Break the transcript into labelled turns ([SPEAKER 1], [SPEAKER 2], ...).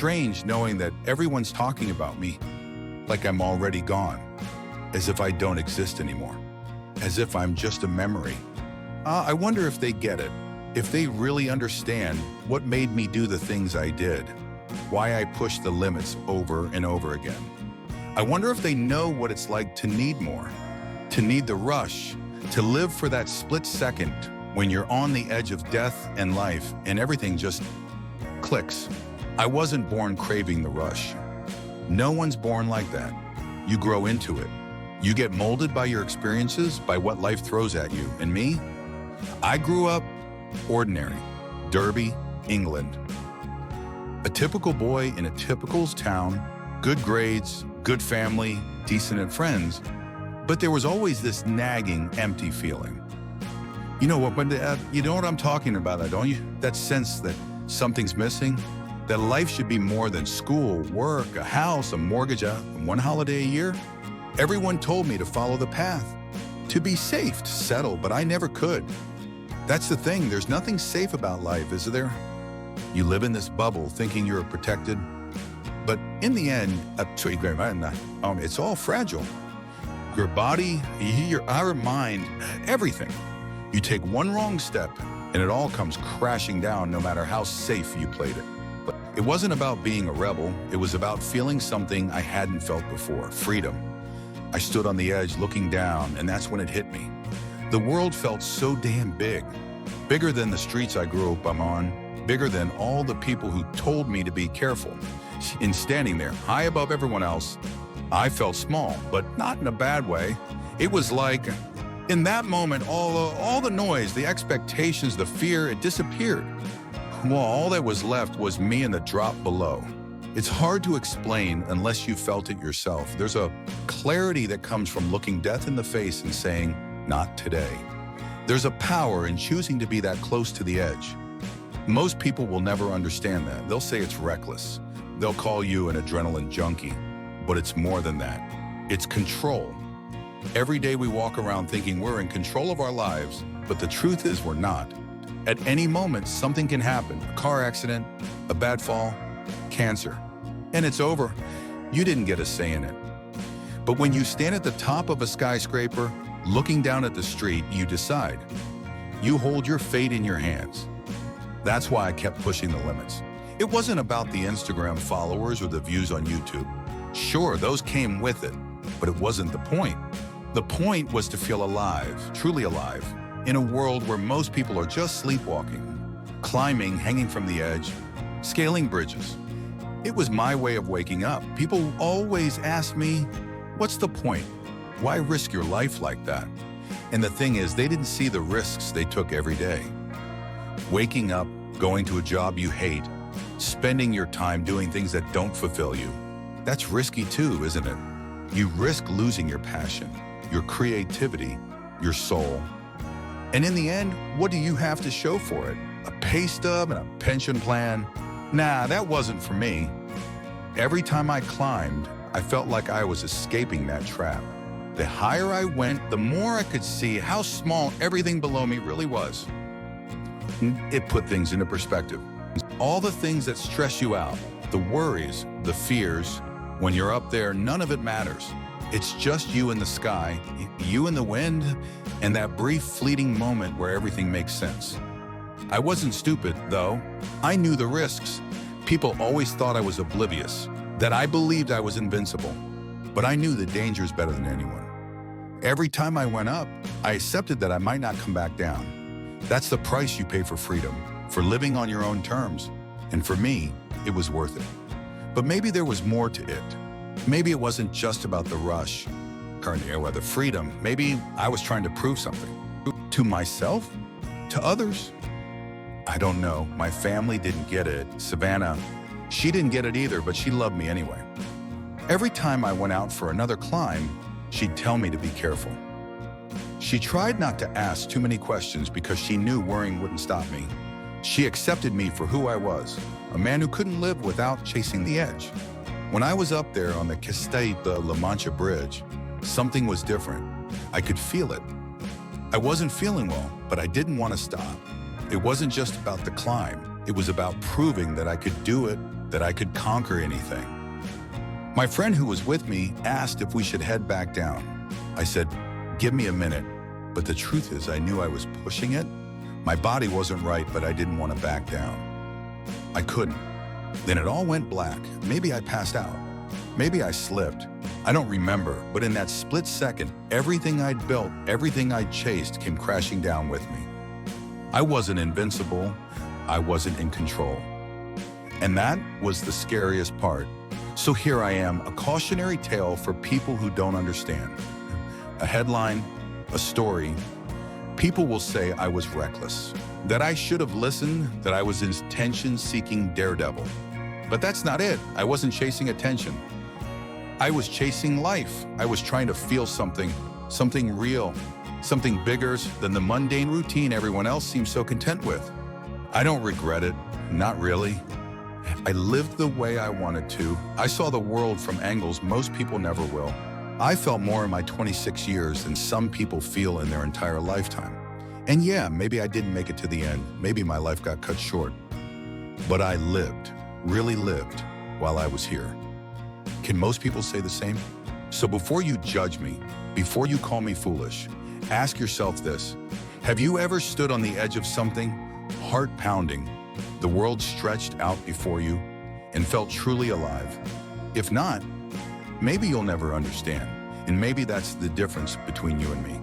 [SPEAKER 1] strange knowing that everyone's talking about me like I'm already gone, as if I don't exist anymore, as if I'm just a memory. I wonder if they get it, if they really understand what made me do the things I did, why I pushed the limits over and over again. I wonder if they know what it's like to need more, to need the rush, to live for that split second when you're on the edge of death and life and everything just clicks. I wasn't born craving the rush. No one's born like that. You grow into it. You get molded by your experiences, by what life throws at you. And me? I grew up ordinary, Derby, England. A typical boy in a typical town, good grades, good family, decent friends, but there was always this nagging, empty feeling. You know what I'm talking about, don't you? That sense that something's missing, that life should be more than school, work, a house, a mortgage, and one holiday a year. Everyone told me to follow the path, to be safe, to settle, but I never could. That's the thing, there's nothing safe about life, is there? You live in this bubble thinking you're protected, but in the end, it's all fragile. Your body, our mind, everything. You take one wrong step and it all comes crashing down no matter how safe you played it. But it wasn't about being a rebel, it was about feeling something I hadn't felt before, freedom. I stood on the edge looking down, and that's when it hit me. The world felt so damn big, bigger than the streets I grew up on, bigger than all the people who told me to be careful. In standing there, high above everyone else, I felt small, but not in a bad way. It was like, in that moment, all the noise, the expectations, the fear, it disappeared. Well, all that was left was me and the drop below. It's hard to explain unless you felt it yourself. There's a clarity that comes from looking death in the face and saying, not today. There's a power in choosing to be that close to the edge. Most people will never understand that. They'll say it's reckless. They'll call you an adrenaline junkie, but it's more than that. It's control. Every day we walk around thinking we're in control of our lives, but the truth is we're not. At any moment, something can happen. A car accident, a bad fall, cancer. And it's over. You didn't get a say in it. But when you stand at the top of a skyscraper, looking down at the street, you decide. You hold your fate in your hands. That's why I kept pushing the limits. It wasn't about the Instagram followers or the views on YouTube. Sure, those came with it, but it wasn't the point. The point was to feel alive, truly alive, in a world where most people are just sleepwalking, climbing, hanging from the edge, scaling bridges. It was my way of waking up. People always ask me, what's the point? Why risk your life like that? And the thing is, they didn't see the risks they took every day. Waking up, going to a job you hate, spending your time doing things that don't fulfill you. That's risky too, isn't it? You risk losing your passion, your creativity, your soul. And in the end, what do you have to show for it? A pay stub and a pension plan? Nah, that wasn't for me. Every time I climbed, I felt like I was escaping that trap. The higher I went, the more I could see how small everything below me really was. It put things into perspective. All the things that stress you out, the worries, the fears, when you're up there, none of it matters. It's just you in the sky, you in the wind, and that brief fleeting moment where everything makes sense. I wasn't stupid, though. I knew the risks. People always thought I was oblivious, that I believed I was invincible. But I knew the dangers better than anyone. Every time I went up, I accepted that I might not come back down. That's the price you pay for freedom, for living on your own terms. And for me, it was worth it. But maybe there was more to it. Maybe it wasn't just about the rush, or the freedom. Maybe I was trying to prove something. To myself? To others? I don't know. My family didn't get it. Savannah, she didn't get it either, but she loved me anyway. Every time I went out for another climb, she'd tell me to be careful. She tried not to ask too many questions because she knew worrying wouldn't stop me. She accepted me for who I was, a man who couldn't live without chasing the edge. When I was up there on the Castilla-La Mancha Bridge, something was different. I could feel it. I wasn't feeling well, but I didn't want to stop. It wasn't just about the climb. It was about proving that I could do it that I could conquer anything. My friend who was with me asked if we should head back down. I said, "Give me a minute." But the truth is, I knew I was pushing it. My body wasn't right, but I didn't want to back down. I couldn't. Then it all went black. Maybe I passed out. Maybe I slipped. I don't remember, but in that split second, everything I'd built, everything I'd chased came crashing down with me. I wasn't invincible. I wasn't in control. And that was the scariest part. So here I am, a cautionary tale for people who don't understand. A headline, a story. People will say I was reckless, that I should have listened, that I was an attention-seeking daredevil. But that's not it. I wasn't chasing attention. I was chasing life. I was trying to feel something real, something bigger than the mundane routine everyone else seems so content with. I don't regret it, not really. I lived the way I wanted to. I saw the world from angles most people never will. I felt more in my 26 years than some people feel in their entire lifetime. And yeah, maybe I didn't make it to the end. Maybe my life got cut short. But I lived, really lived, while I was here. Can most people say the same? So before you judge me, before you call me foolish, ask yourself this. Have you ever stood on the edge of something, heart pounding, the world stretched out before you, and felt truly alive? If not, maybe you'll never understand, and maybe that's the difference between you and me.